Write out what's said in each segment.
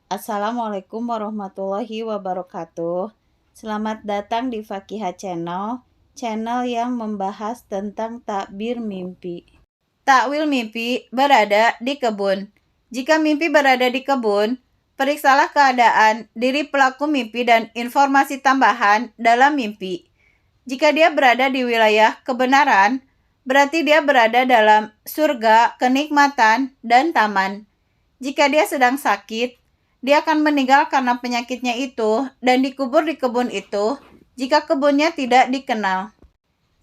Assalamualaikum warahmatullahi wabarakatuh. Selamat datang di Fakihah channel yang membahas tentang takbir mimpi. Takwil mimpi berada di kebun. Jika mimpi berada di kebun, periksalah keadaan diri pelaku mimpi dan informasi tambahan dalam mimpi. Jika dia berada di wilayah kebenaran, berarti dia berada dalam surga, kenikmatan, dan taman. Jika dia sedang sakit, dia akan meninggal karena penyakitnya itu dan dikubur di kebun itu jika kebunnya tidak dikenal.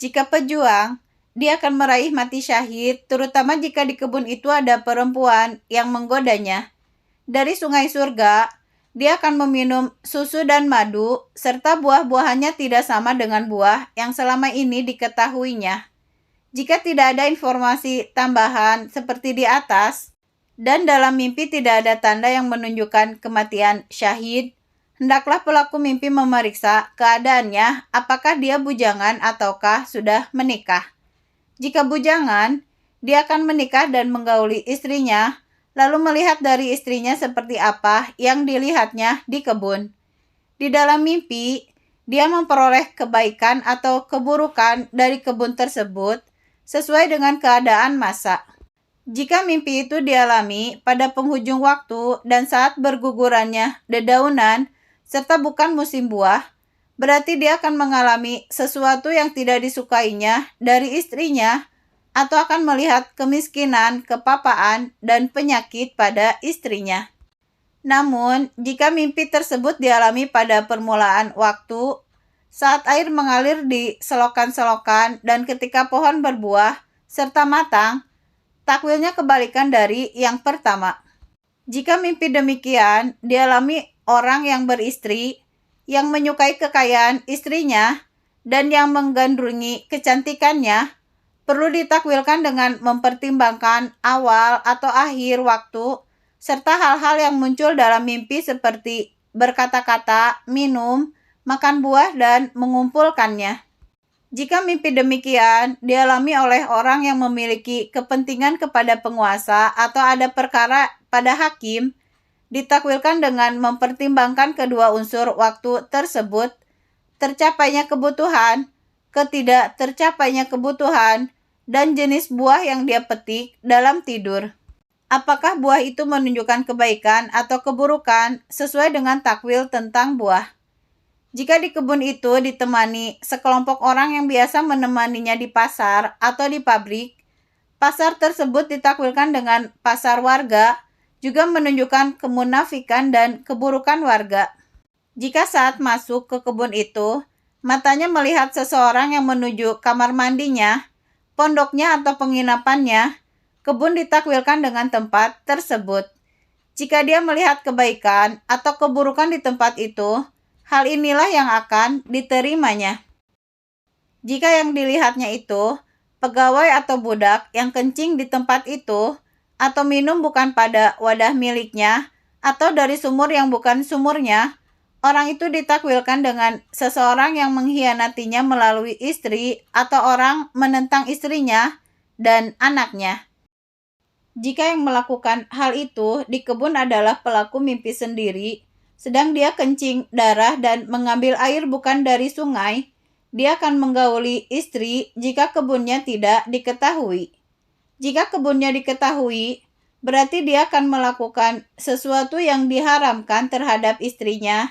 Jika pejuang, dia akan meraih mati syahid, terutama jika di kebun itu ada perempuan yang menggodanya. Dari sungai surga, dia akan meminum susu dan madu, serta buah-buahannya tidak sama dengan buah yang selama ini diketahuinya. Jika tidak ada informasi tambahan seperti di atas, dan dalam mimpi tidak ada tanda yang menunjukkan kematian syahid, hendaklah pelaku mimpi memeriksa keadaannya apakah dia bujangan ataukah sudah menikah. Jika bujangan, dia akan menikah dan menggauli istrinya, lalu melihat dari istrinya seperti apa yang dilihatnya di kebun. Di dalam mimpi, dia memperoleh kebaikan atau keburukan dari kebun tersebut sesuai dengan keadaan masa. Jika mimpi itu dialami pada penghujung waktu dan saat bergugurannya dedaunan serta bukan musim buah, berarti dia akan mengalami sesuatu yang tidak disukainya dari istrinya atau akan melihat kemiskinan, kepapaan, dan penyakit pada istrinya. Namun, jika mimpi tersebut dialami pada permulaan waktu, saat air mengalir di selokan-selokan dan ketika pohon berbuah serta matang, takwilnya kebalikan dari yang pertama. Jika mimpi demikian dialami orang yang beristri, yang menyukai kekayaan istrinya, dan yang menggandrungi kecantikannya, perlu ditakwilkan dengan mempertimbangkan awal atau akhir waktu, serta hal-hal yang muncul dalam mimpi seperti berkata-kata, minum, makan buah, dan mengumpulkannya. Jika mimpi demikian dialami oleh orang yang memiliki kepentingan kepada penguasa atau ada perkara pada hakim, ditakwilkan dengan mempertimbangkan kedua unsur waktu tersebut, tercapainya kebutuhan, ketidak tercapainya kebutuhan, dan jenis buah yang dia petik dalam tidur. Apakah buah itu menunjukkan kebaikan atau keburukan sesuai dengan takwil tentang buah? Jika di kebun itu ditemani sekelompok orang yang biasa menemaninya di pasar atau di pabrik, pasar tersebut ditakwilkan dengan pasar warga, juga menunjukkan kemunafikan dan keburukan warga. Jika saat masuk ke kebun itu, matanya melihat seseorang yang menuju kamar mandinya, pondoknya atau penginapannya, kebun ditakwilkan dengan tempat tersebut. Jika dia melihat kebaikan atau keburukan di tempat itu, hal inilah yang akan diterimanya. Jika yang dilihatnya itu pegawai atau budak yang kencing di tempat itu, atau minum bukan pada wadah miliknya, atau dari sumur yang bukan sumurnya, orang itu ditakwilkan dengan seseorang yang mengkhianatinya melalui istri atau orang menentang istrinya dan anaknya. Jika yang melakukan hal itu di kebun adalah pelaku mimpi sendiri, sedang dia kencing darah dan mengambil air bukan dari sungai, dia akan menggauli istri jika kebunnya tidak diketahui. Jika kebunnya diketahui, berarti dia akan melakukan sesuatu yang diharamkan terhadap istrinya,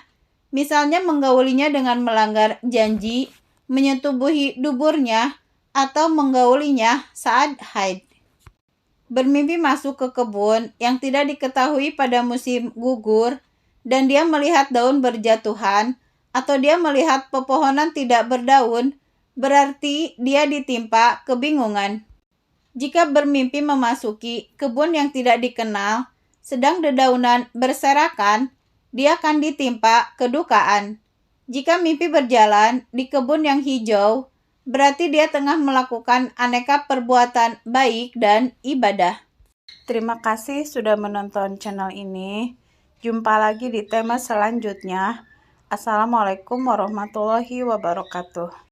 misalnya menggaulinya dengan melanggar janji, menyetubuhi duburnya, atau menggaulinya saat haid. Bermimpi masuk ke kebun yang tidak diketahui pada musim gugur, dan dia melihat daun berjatuhan, atau dia melihat pepohonan tidak berdaun, berarti dia ditimpa kebingungan. Jika bermimpi memasuki kebun yang tidak dikenal, sedang dedaunan berserakan, dia akan ditimpa kedukaan. Jika mimpi berjalan di kebun yang hijau, berarti dia tengah melakukan aneka perbuatan baik dan ibadah. Terima kasih sudah menonton channel ini. Jumpa lagi di tema selanjutnya. Assalamualaikum warahmatullahi wabarakatuh.